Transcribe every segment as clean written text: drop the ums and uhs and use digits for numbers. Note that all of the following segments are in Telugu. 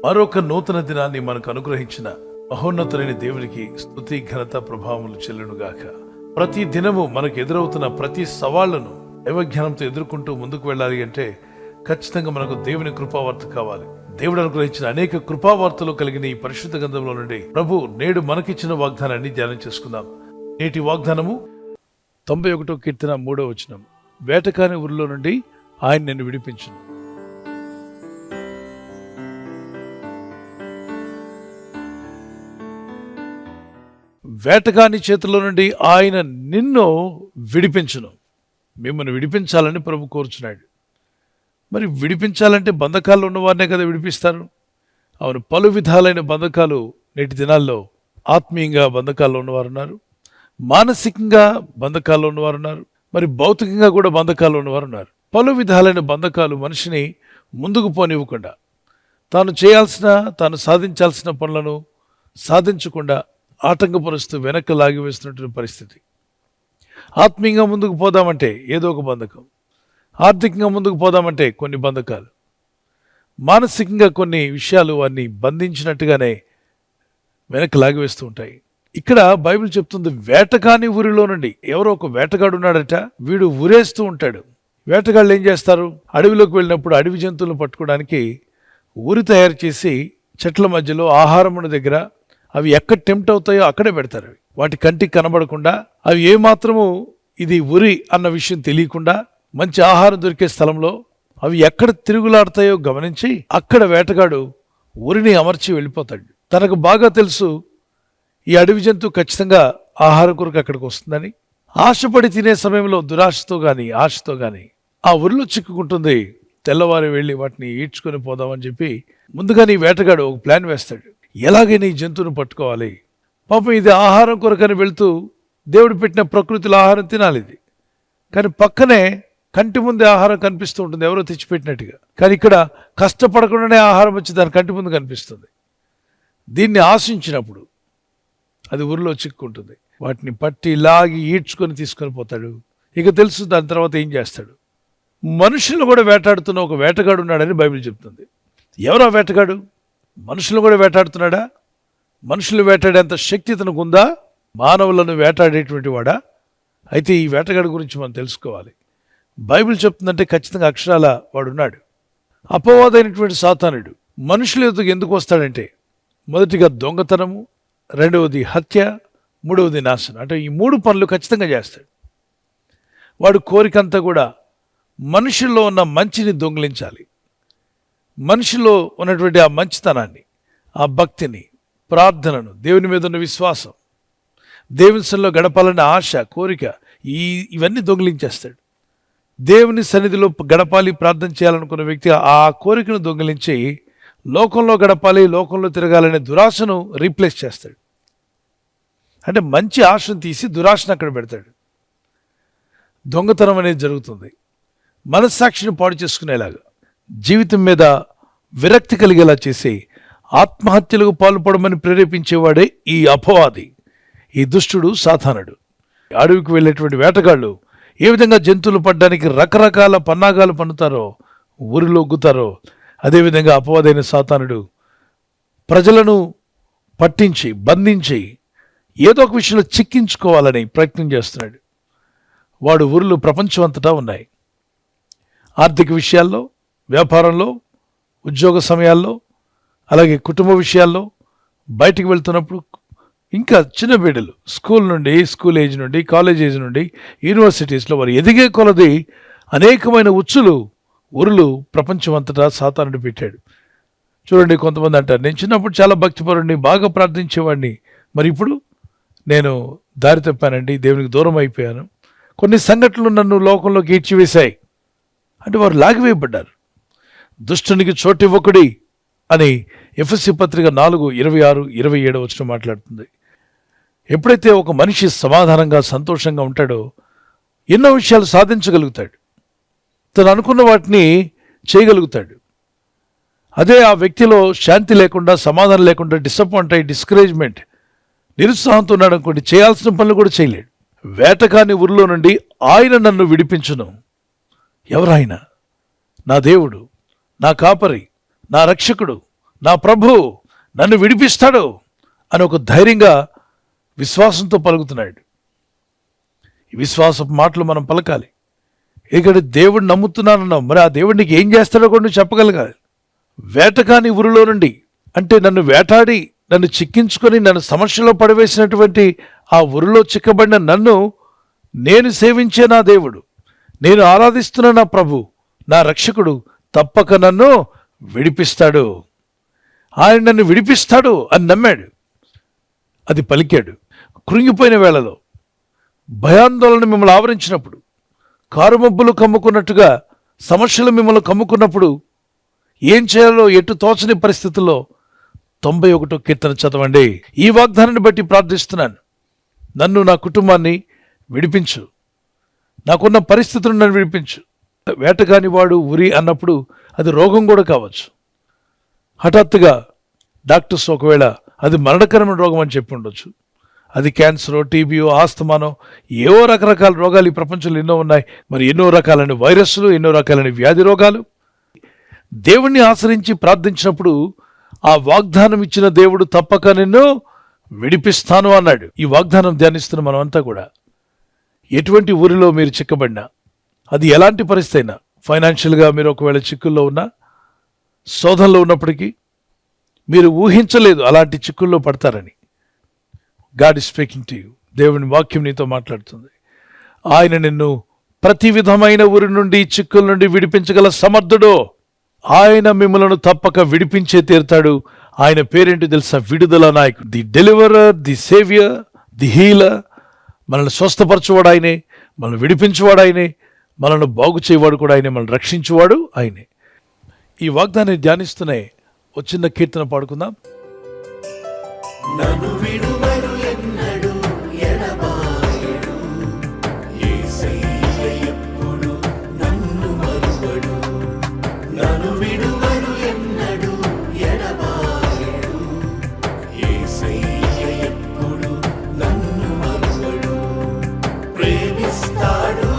మరొక నూతన దినాన్ని మనకు అనుగ్రహించిన మహోన్నతులైన దేవునికి స్తుతి ఘనత ప్రభావములు చెల్లునుగాక. ప్రతి దినము మనకు ఎదురవుతున్న ప్రతి సవాళ్లను దైవజ్ఞానంతో ఎదుర్కొంటూ ముందుకు వెళ్ళాలి అంటే ఖచ్చితంగా మనకు దేవుని కృపావార్త కావాలి. దేవుడు అనుగ్రహించిన అనేక కృపావార్తలు కలిగిన ఈ పరిశుద్ధ గ్రంథంలో నుండి ప్రభు నేడు మనకిచ్చిన వాగ్దానాన్ని ధ్యానం చేసుకుందాం. నేటి వాగ్దానము 91వ కీర్తన 3వ వచనం. వేటకాని ఊరిలో నుండి ఆయన నిన్ను విడిపించును. వేటగాని చేతిలో నుండి ఆయన నిన్ను విడిపించును. మిమ్మల్ని విడిపించాలని ప్రభు కోరుచున్నాడు. మరి విడిపించాలంటే బంధకాల్లో ఉన్నవారినే కదా విడిపిస్తారు. అవును, పలు విధాలైన బంధకాలు నేటి దినాల్లో. ఆత్మీయంగా బంధకాల్లో ఉన్నవారు ఉన్నారు, మానసికంగా బంధకాల్లో ఉన్నవారు ఉన్నారు, మరి భౌతికంగా కూడా బంధకాల్లో ఉన్నవారు ఉన్నారు. పలు విధాలైన బంధకాలు మనిషిని ముందుకు పోనివ్వకుండా, తాను సాధించాల్సిన పనులను సాధించకుండా ఆటంకపరుస్తూ వెనక్కి లాగివేస్తున్నటువంటి పరిస్థితి. ఆత్మీయంగా ముందుకు పోదామంటే ఏదో ఒక బంధకం, ఆర్థికంగా ముందుకు పోదామంటే కొన్ని బంధకాలు, మానసికంగా కొన్ని విషయాలు వారిని బంధించినట్టుగానే వెనక్కి లాగివేస్తూ ఉంటాయి. ఇక్కడ బైబిల్ చెప్తుంది, వేటగాని ఊరిలో నుండి. ఎవరో ఒక వేటగాడు ఉన్నాడట, వీడు ఊరేస్తూ ఉంటాడు. వేటగాళ్ళు ఏం చేస్తారు? అడవిలోకి వెళ్ళినప్పుడు అడవి జంతువులను పట్టుకోవడానికి ఊరి తయారు చేసి చెట్ల మధ్యలో ఆహారమున దగ్గర అవి ఎక్కడ టెంప్ట్ అవుతాయో అక్కడే పెడతారు. వాటి కంటికి కనబడకుండా, అవి ఏమాత్రము ఇది ఉరి అన్న విషయం తెలియకుండా మంచి ఆహారం దొరికే స్థలంలో అవి ఎక్కడ తిరుగులాడతాయో గమనించి అక్కడ వేటగాడు ఉరిని అమర్చి వెళ్ళిపోతాడు. తనకు బాగా తెలుసు ఈ అడవి జంతువు ఖచ్చితంగా ఆహారం కొరకు అక్కడికి వస్తుందని. ఆశపడి తినే సమయంలో దురాశతో కానీ ఆశతో కానీ ఆ ఉరిలో చిక్కుకుంటుంది. తెల్లవారి వెళ్ళి వాటిని ఈడ్చుకొని పోదామని చెప్పి ముందుగానే ఈ వేటగాడు ఒక ప్లాన్ వేస్తాడు. ఎలాగైనా ఈ జంతువును పట్టుకోవాలి. పాపం ఇది ఆహారం కొరకని వెళ్తూ దేవుడు పెట్టిన ప్రకృతిలో ఆహారం తినాలి ఇది. కానీ పక్కనే కంటి ముందే ఆహారం కనిపిస్తూ ఉంటుంది, ఎవరో తెచ్చిపెట్టినట్టుగా. కానీ ఇక్కడ కష్టపడకుండానే ఆహారం వచ్చి దాని కంటి ముందు కనిపిస్తుంది. దీన్ని ఆశించినప్పుడు అది ఊరిలో చిక్కుంటుంది. వాటిని పట్టి లాగి ఈడ్చుకొని తీసుకొని పోతాడు. ఇక తెలుసు దాని తర్వాత ఏం చేస్తాడు. మనుషులు కూడా వేటాడుతున్న ఒక వేటగాడు ఉన్నాడని బైబిల్ చెప్తుంది. ఎవరా వేటగాడు? మనుషులు కూడా వేటాడుతున్నాడా? మనుషులు వేటాడేంత శక్తి తనకు ఉందా? మానవులను వేటాడేటువంటి వాడా? అయితే ఈ వేటగాడి గురించి మనం తెలుసుకోవాలి. బైబిల్ చెప్తుందంటే ఖచ్చితంగా అక్షరాల వాడున్నాడు. అపవాదైనటువంటి సాతానుడు మనుషుల ఎదుగు ఎందుకు వస్తాడంటే, మొదటిగా దొంగతనము, రెండవది హత్య, మూడవది నాశనం. అంటే ఈ 3 పనులు ఖచ్చితంగా చేస్తాడు. వాడు కోరికంతా కూడా మనుషుల్లో ఉన్న మంచిని దొంగిలించాలి. మనిషిలో ఉన్నటువంటి ఆ మంచితనాన్ని, ఆ భక్తిని, ప్రార్థనను, దేవుని మీద ఉన్న విశ్వాసం, దేవుని సన్నిధిలో గడపాలనే ఆశ, కోరిక, ఇవన్నీ దొంగిలించేస్తాడు. దేవుని సన్నిధిలో గడపాలి, ప్రార్థన చేయాలనుకున్న వ్యక్తి ఆ కోరికను దొంగిలించి లోకంలో గడపాలి, లోకంలో తిరగాలనే దురాశను రీప్లేస్ చేస్తాడు. అంటే మంచి ఆశను తీసి దురాశను అక్కడ పెడతాడు. దొంగతనం అనేది జరుగుతుంది. మనస్సాక్షిని పాడు చేసుకునేలాగా, జీవితం మీద విరక్తి కలిగేలా చేసి ఆత్మహత్యలకు పాల్పడమని ప్రేరేపించేవాడే ఈ అపవాది, ఈ దుష్టుడు, సాతానుడు. అడవికి వెళ్ళేటువంటి వేటగాళ్ళు ఏ విధంగా జంతువులు పడ్డానికి రకరకాల పన్నాగాలు పన్నుతారో, ఊరిలో గుతారో, అదేవిధంగా అపవాదైన సాతానుడు ప్రజలను పట్టించి బంధించి ఏదో ఒక విషయంలో చిక్కించుకోవాలని ప్రయత్నం చేస్తున్నాడు. వాడు ఊరిలో ప్రపంచం అంతటా ఉన్నాయి. ఆర్థిక విషయాల్లో, వ్యాపారంలో, ఉద్యోగ సమయాల్లో, అలాగే కుటుంబ విషయాల్లో, బయటికి వెళ్తున్నప్పుడు, ఇంకా చిన్న బిడ్డలు స్కూల్ ఏజ్ నుండి, కాలేజ్ ఏజ్ నుండి, యూనివర్సిటీస్లో వారు ఎదిగే కొలది అనేకమైన ఊరులు ప్రపంచం అంతటా సాతానుడు పెట్టాడు. చూడండి, కొంతమంది అంటారు, నేను చిన్నప్పుడు చాలా భక్తిపరుడిని, బాగా ప్రార్థించేవాడిని, మరి ఇప్పుడు నేను దారి తప్పానండి, దేవునికి దూరం అయిపోయాను, కొన్ని సంఘటనలు నన్ను లోకంలోకి ఈడ్చివేశాయి అంటే వారు లాగివేయబడ్డారు. దుష్టునికి చోటివ్వకుడి అని ఎఫెసీ పత్రిక 4:26-27 మాట్లాడుతుంది. ఎప్పుడైతే ఒక మనిషి సమాధానంగా, సంతోషంగా ఉంటాడో ఎన్నో విషయాలు సాధించగలుగుతాడు, తను అనుకున్న వాటిని చేయగలుగుతాడు. అదే ఆ వ్యక్తిలో శాంతి లేకుండా, సమాధానం లేకుండా, డిసప్పాయింట్ అయ్యి, డిస్కరేజ్మెంట్, నిరుత్సాహంతో ఉన్నాడు అనుకోండి, చేయాల్సిన పనులు కూడా చేయలేడు. వేటగాని ఊరిలో నుండి ఆయన నన్ను విడిపించును. ఎవరాయన? నా దేవుడు, నా కాపరి, నా రక్షకుడు, నా ప్రభు నన్ను విడిపిస్తాడు అని ఒక ధైర్యంగా విశ్వాసంతో పలుకుతున్నాడు. ఈ విశ్వాసపు మాటలు మనం పలకాలి. ఇక్కడ దేవుడు నమ్ముతున్నానన్నావు, మరి ఆ దేవుడు నీకు ఏం చేస్తాడో కూడా నువ్వు చెప్పగలగాలి. వేటకాని ఊరిలో నుండి, అంటే నన్ను వేటాడి నన్ను చిక్కించుకొని నన్ను సమస్యలో పడవేసినటువంటి ఆ ఊరిలో చిక్కబడిన నన్ను నేను సేవించే నా దేవుడు, నేను ఆరాధిస్తున్న నా ప్రభు, నా రక్షకుడు తప్పక నన్ను విడిపిస్తాడు. ఆయన నన్ను విడిపిస్తాడు అని నమ్మాడు, అది పలికాడు. కృంగిపోయిన వేళలో, భయాందోళన మిమ్మల్ని ఆవరించినప్పుడు, కారుమబ్బులు కమ్ముకున్నట్టుగా సమస్యలు మిమ్మల్ని కమ్ముకున్నప్పుడు, ఏం చేయాలో ఎటు తోచని పరిస్థితుల్లో 91వ కీర్తన చదవండి. ఈ వాగ్దానాన్ని బట్టి ప్రార్థిస్తున్నాను, నన్ను నా కుటుంబాన్ని విడిపించు, నాకున్న పరిస్థితులను నన్ను విడిపించు. వేటగాని వాడు ఉరి అన్నప్పుడు అది రోగం కూడా కావచ్చు. హఠాత్తుగా డాక్టర్స్ ఒకవేళ అది మరణకరమైన రోగం అని చెప్పి ఉండొచ్చు. అది క్యాన్సరో, టీబీయో, ఆస్తమానో, ఏవో రకరకాల రోగాలు ఈ ప్రపంచంలో ఎన్నో ఉన్నాయి. మరి ఎన్నో రకాలైన వైరస్లు, ఎన్నో రకాలైన వ్యాధి రోగాలు. దేవుణ్ణి ఆశ్రయించి ప్రార్థించినప్పుడు ఆ వాగ్దానం ఇచ్చిన దేవుడు తప్పక నిన్ను విడిపిస్తాను అన్నాడు. ఈ వాగ్దానం ధ్యానిస్తున్న మనమంతా కూడా ఎటువంటి ఊరిలో మీరు చిక్కబడినా, అది ఎలాంటి పరిస్థితి అయినా, ఫైనాన్షియల్గా మీరు ఒకవేళ చిక్కుల్లో ఉన్నా, శోధనలో ఉన్నప్పటికీ మీరు ఊహించలేదు అలాంటి చిక్కుల్లో పడతారని. God is speaking to you. దేవుని వాక్యం నీతో మాట్లాడుతుంది. ఆయన నిన్ను ప్రతి విధమైన ఊరి నుండి, చిక్కుల నుండి విడిపించగల సమర్థుడు. ఆయన మిమ్మలను తప్పక విడిపించే తీరుతాడు. ఆయన పేరేంటి తెలుసా? విడుదల నాయకుడు, the deliverer, the saviour, the healer. మనల్ని స్వస్థపరచువాడు ఆయనే, మనల్ని విడిపించువాడు ఆయనే, మనల్ని బాగు చేయవాడు కూడా ఆయనే, మనల్ని రక్షించువాడు ఆయనే. ఈ వాగ్దాన్ని ధ్యానిస్తూనే ఒక చిన్న కీర్తన పాడుకుందాం. నన్ను విడువరు ఎన్నడు ఎడబాయడు, యేసయ్య ఎప్పుడు నన్ను మరువడు. నన్ను విడువరు ఎన్నడు ఎడబాయడు, యేసయ్య ఎప్పుడు నన్ను మరువడు. ప్రేమిస్తాడు,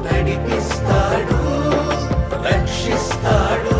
నడిపిస్తాడు, రక్షిస్తాడు,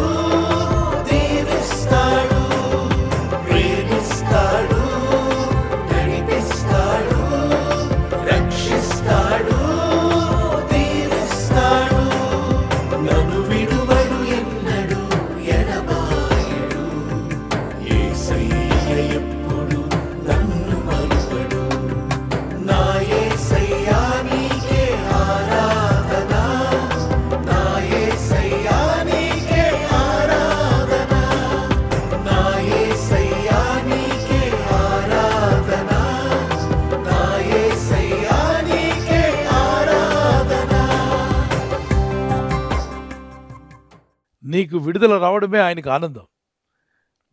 నీకు విడుదల రావడమే ఆయనకు ఆనందం.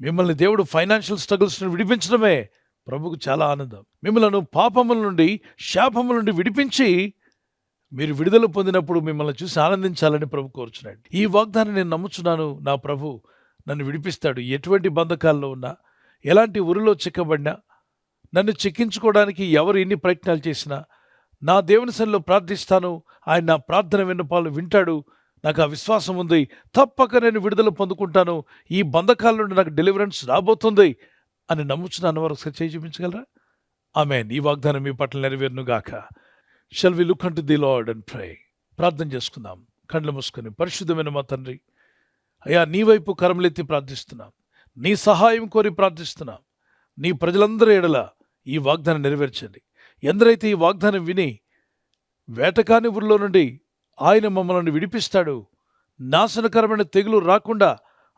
మిమ్మల్ని దేవుడు ఫైనాన్షియల్ స్ట్రగుల్స్ నుండి విడిపించడమే ప్రభుకు చాలా ఆనందం. మిమ్మల్ని పాపముల నుండి, శాపముల నుండి విడిపించి మీరు విడుదల పొందినప్పుడు మిమ్మల్ని చూసి ఆనందించాలని ప్రభు కోరుచున్నాడు. ఈ వాగ్దానం నేను నమ్ముచున్నాను, నా ప్రభు నన్ను విడిపిస్తాడు. ఎటువంటి బంధకాల్లో ఉన్నా, ఎలాంటి ఉరిలో చిక్కబడినా, నన్ను చిక్కించుకోవడానికి ఎవరు ఎన్ని ప్రయత్నాలు చేసినా, నా దేవుని సన్నిధిలో ప్రార్థిస్తాను, ఆయన నా ప్రార్థన విన్నపాలు వింటాడు, నాకు ఆ విశ్వాసం ఉంది, తప్పక నేను విడుదల పొందుకుంటాను, ఈ బంధకాల నుండి నాకు డెలివరెన్స్ రాబోతుంది అని నమ్ముచున్నాను. వారు ఒకసారి చేయి చూపించగలరా? ఆమేన్. ఈ వాగ్దానం మీ పట్ల నెరవేరును గాక. Shall we look unto the lord and pray. ప్రార్థన చేసుకుందాం కళ్ళు మూసుకొని. పరిశుద్ధమైన మా తండ్రి, అయ్యా నీ వైపు కరములెత్తి ప్రార్థిస్తున్నాం, నీ సహాయం కోరి ప్రార్థిస్తున్నాం. నీ ప్రజలందరి ఎడల ఈ వాగ్దానం నెరవేర్చండి. ఎందరైతే ఈ వాగ్దానం విని వేటకాని ఊరిలో నుండి ఆయన మమ్మల్ని విడిపిస్తాడు, నాశనకరమైన తెగులు రాకుండా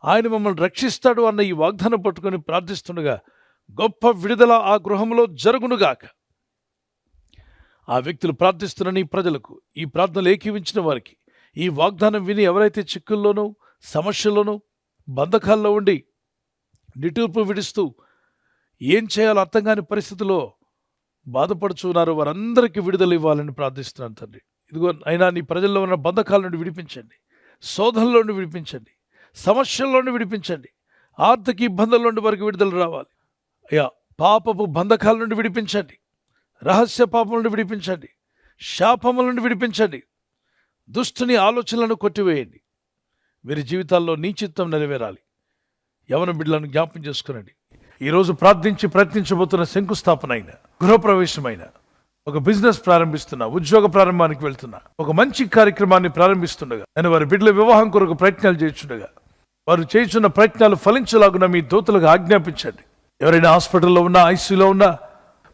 ఆయన మమ్మల్ని రక్షిస్తాడు అన్న ఈ వాగ్దానం పట్టుకొని ప్రార్థిస్తుండగా గొప్ప విడుదల ఆ గృహంలో జరుగునుగాక. ఆ వ్యక్తులు ప్రార్థిస్తున్న నీ ప్రజలకు, ఈ ప్రార్థనలు ఏకీవించిన వారికి, ఈ వాగ్దానం విని ఎవరైతే చిక్కుల్లోనూ, సమస్యల్లోనూ, బంధకాల్లో ఉండి నిట్టూర్పు విడుస్తూ ఏం చేయాలో అర్థం కాని పరిస్థితిలో బాధపడుచున్నారో వారందరికీ విడుదల ఇవ్వాలని ప్రార్థిస్తున్నాను తండ్రి. ఇదిగో అయినా నీ ప్రజల్లో ఉన్న బంధకాల నుండి విడిపించండి, శోధనలో నుండి విడిపించండి, సమస్యల్లో నుండి విడిపించండి, ఆర్థిక ఇబ్బందుల నుండి వరకు విడుదల రావాలి. అయ్యా పాపపు బంధకాల నుండి విడిపించండి, రహస్య పాపం నుండి విడిపించండి, శాపముల నుండి విడిపించండి, దుష్టుని ఆలోచనలను కొట్టివేయండి. వీరి జీవితాల్లో నీ చిత్తం నెరవేరాలి. యవన బిడ్డలను జ్ఞాపం చేసుకునండి. ఈరోజు ప్రార్థించి ప్రయత్నించబోతున్న శంకుస్థాపన అయిన, గృహప్రవేశమైన, ఒక బిజినెస్ ప్రారంభిస్తున్నా, ఉద్యోగ ప్రారంభానికి వెళ్తున్నా, ఒక మంచి కార్యక్రమాన్ని ప్రారంభిస్తుండగా, నేను వారి బిడ్డల వివాహం కొరకు ప్రయత్నాలు చేస్తుండగా, వారు చేస్తున్న ప్రయత్నాలు ఫలించలాగున మీ దూతలకు ఆజ్ఞాపించండి. ఎవరైనా హాస్పిటల్లో ఉన్నా, ఐసీయూలో ఉన్నా,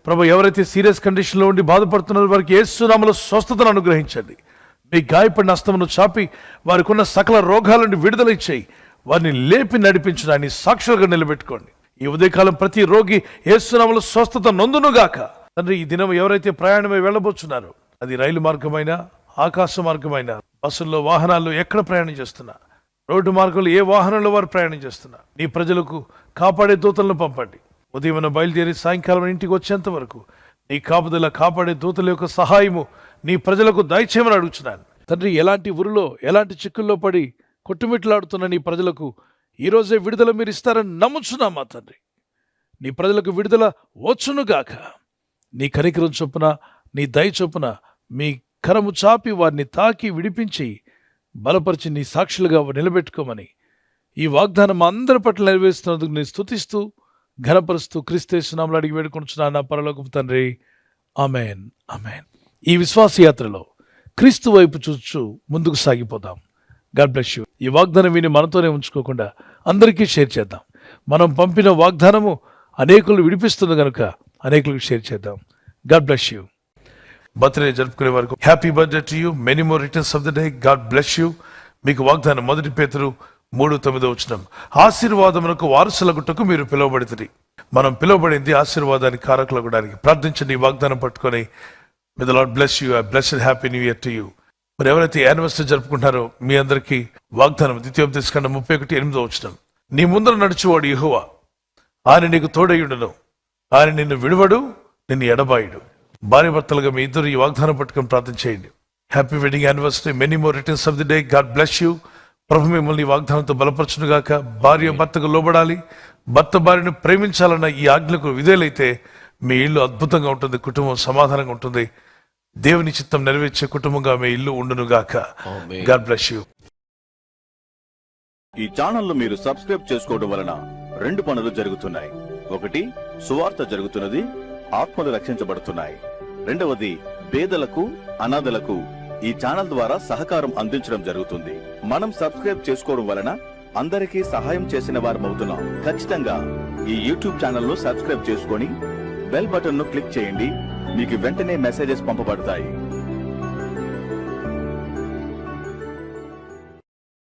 ప్రభు ఎవరైతే సీరియస్ కండిషన్లో ఉండి బాధపడుతున్నారో వారికి యేసు నామములో స్వస్థతను అనుగ్రహించండి. మీ గాయపడిన హస్తమును చాపి వారికి ఉన్న సకల రోగాల నుండి విడుదల ఇచ్చేయి. వారిని లేపి నడిపించడాన్ని సాక్షులుగా నిలబెట్టుకోండి. ఈ ఉదయకాలం ప్రతి రోగి యేసు నామములో స్వస్థత నొందునుగాక. తండ్రి, ఈ దినం ఎవరైతే ప్రయాణమై వెళ్ళబోతున్నారో, అది రైలు మార్గమైనా, ఆకాశ మార్గమైనా, బస్సుల్లో, వాహనాల్లో ఎక్కడ ప్రయాణం చేస్తున్నా, రోడ్డు మార్గంలో ఏ వాహనంలో వారు ప్రయాణం చేస్తున్నా, నీ ప్రజలకు కాపాడే దూతలను పంపండి. ఉదయం బయలుదేరి సాయంకాలం ఇంటికి వచ్చేంత వరకు నీ కాపుదల, కాపాడే దూతల యొక్క సహాయము నీ ప్రజలకు దయచేయమని అడుగుతున్నాను. తండ్రి, ఎలాంటి ఊరిలో, ఎలాంటి చిక్కుల్లో పడి కొట్టుమిట్లాడుతున్న నీ ప్రజలకు ఈరోజే విడుదల మీరు ఇస్తారని నమ్ముచున్నామా తండ్రి. నీ ప్రజలకు విడుదల వచ్చునుగాక. నీ కనికరం చొప్పున, నీ దయ చొప్పున మీ కరము చాపి వారిని తాకి విడిపించి బలపరిచి నీ సాక్షులుగా నిలబెట్టుకోమని ఈ వాగ్దానం అందరి పట్ల నెరవేరుస్తున్నందుకు నేను స్తుతిస్తూ, ఘనపరుస్తూ క్రీస్తు యేసు నామములో అడిగి వేడుకొనుచున్నాను నా పరలోకపు తండ్రి. ఆమేన్, ఆమేన్. ఈ విశ్వాస యాత్రలో క్రీస్తు వైపు చూస్తూ ముందుకు సాగిపోదాం. God bless you. ఈ వాగ్దానం విని మనతోనే ఉంచుకోకుండా అందరికీ షేర్ చేద్దాం. మనం పంపిన వాగ్దానము అనేకులు విడిపిస్తుంది కనుక అనేకులకు షేర్ చేద్దాం. God bless you. బర్త్డే జరుపుకునే వరకు happy birthday to you, many more returns of the day. God bless you. మీకు వాగ్దానం 1 పేతురు 3:9 ఆశీర్వాదమునకు వారసులగుటకు మీరు పిలువబడితిరి. మనం పిలువబడింది ఆశీర్వాదానికి కారకులగడానికి. ప్రార్థించండి ఈ వాగ్దానం పట్టుకొని. May the lord bless you. Blessed happy new year to you. మరి ఎవరైతే యానివర్సరీ జరుపుకుంటారో మీ అందరికీ వాగ్దానం ద్వితీయోపదేశకాండం 31:8 నీ ముందర నడుచువాడు యెహోవా, ఆయన నీకు తోడయుండును, ఆయన నిన్ను విడువడు, నిన్ను ఎడబాయుడు. భార్య భర్తలుగా మీ ఇద్దరు ఈ వాగ్దానం పట్టుకొని ప్రార్థన చేయండి. Happy wedding anniversary, many more returns of the day. God bless you. ప్రభు మిమ్మల్ని వాగ్దానంతో బలపరచునుగాక. భార్య భర్తకు లోబడాలి, భర్త భార్యను ప్రేమించాలన్న ఈ ఆజ్ఞకు విధేయులైతే మీ ఇల్లు అద్భుతంగా ఉంటుంది, కుటుంబం సమాధానంగా ఉంటుంది. దేవుని చిత్తం నెరవేర్చే కుటుంబంగా మీ ఇల్లు ఉండునుగాక. God bless you. ఈ ఛానల్ మీరు సబ్స్క్రైబ్ చేసుకోవడం వలన 2 పనులు జరుగుతున్నాయి. ఒకటి, సువార్త జరుగుతున్నది, ఆత్మలు రక్షించబడుతున్నాయి. రెండవది, పేదలకు, అనాథలకు ఈ ఛానల్ ద్వారా సహకారం అందించడం జరుగుతుంది. మనం సబ్స్క్రైబ్ చేసుకోవడం వలన అందరికీ సహాయం చేసిన వారమవుతున్నాం. ఖచ్చితంగా ఈ యూట్యూబ్ ఛానల్ ను సబ్స్క్రైబ్ చేసుకొని బెల్ బటన్ ను క్లిక్ చేయండి. మీకు వెంటనే మెసేజెస్ పంపబడతాయి.